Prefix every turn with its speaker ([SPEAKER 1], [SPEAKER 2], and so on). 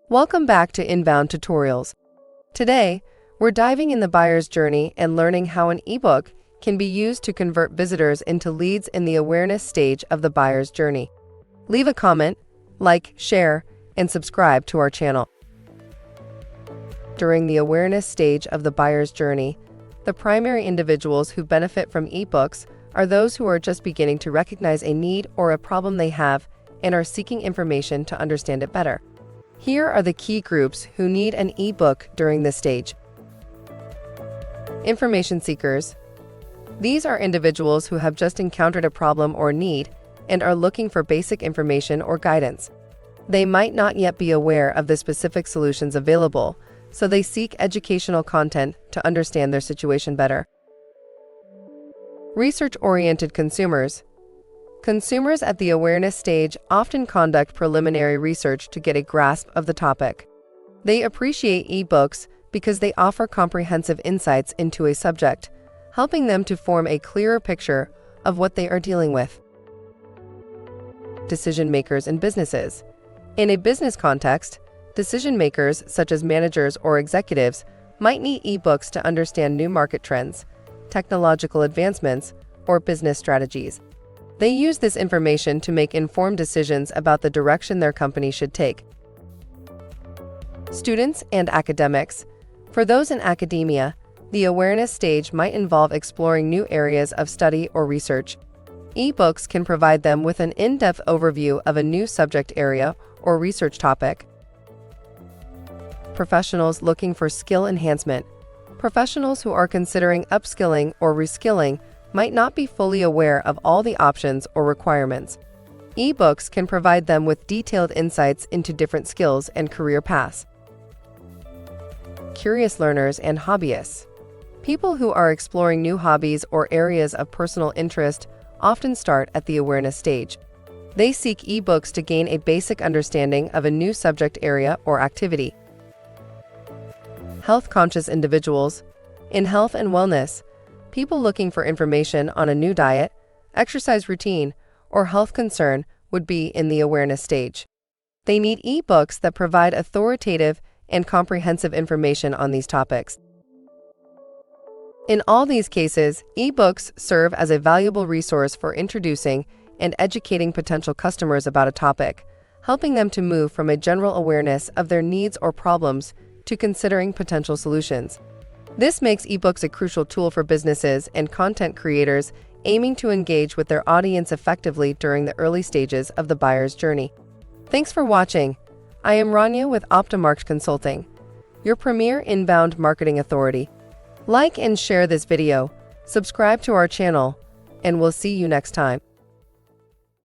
[SPEAKER 1] Welcome back to Inbound Tutorials. Today, we're diving in the buyer's journey and learning how an ebook can be used to convert visitors into leads in the awareness stage of the buyer's journey. Leave a comment, like, share, and subscribe to our channel. During the awareness stage of the buyer's journey, the primary individuals who benefit from ebooks are those who are just beginning to recognize a need or a problem they have and are seeking information to understand it better. Here are the key groups who need an ebook during this stage. Information seekers. These are individuals who have just encountered a problem or need and are looking for basic information or guidance. They might not yet be aware of the specific solutions available, so they seek educational content to understand their situation better. Research-oriented consumers. Consumers at the awareness stage often conduct preliminary research to get a grasp of the topic. They appreciate ebooks because they offer comprehensive insights into a subject, helping them to form a clearer picture of what they are dealing with. Decision makers in businesses. In a business context, decision makers such as managers or executives might need ebooks to understand new market trends, technological advancements, or business strategies. They use this information to make informed decisions about the direction their company should take. Students and academics. For those in academia, the awareness stage might involve exploring new areas of study or research. Ebooks can provide them with an in-depth overview of a new subject area or research topic. Professionals looking for skill enhancement. Professionals who are considering upskilling or reskilling might not be fully aware of all the options or requirements. Ebooks can provide them with detailed insights into different skills and career paths. Curious learners and hobbyists. People who are exploring new hobbies or areas of personal interest often start at the awareness stage. They seek ebooks to gain a basic understanding of a new subject area or activity. Health-conscious individuals. In health and wellness, people looking for information on a new diet, exercise routine, or health concern would be in the awareness stage. They need ebooks that provide authoritative and comprehensive information on these topics. In all these cases, ebooks serve as a valuable resource for introducing and educating potential customers about a topic, helping them to move from a general awareness of their needs or problems to considering potential solutions. This makes ebooks a crucial tool for businesses and content creators aiming to engage with their audience effectively during the early stages of the buyer's journey. Thanks for watching. I am Rania with Optimarket Consulting, your premier inbound marketing authority. Like and share this video, subscribe to our channel, and we'll see you next time.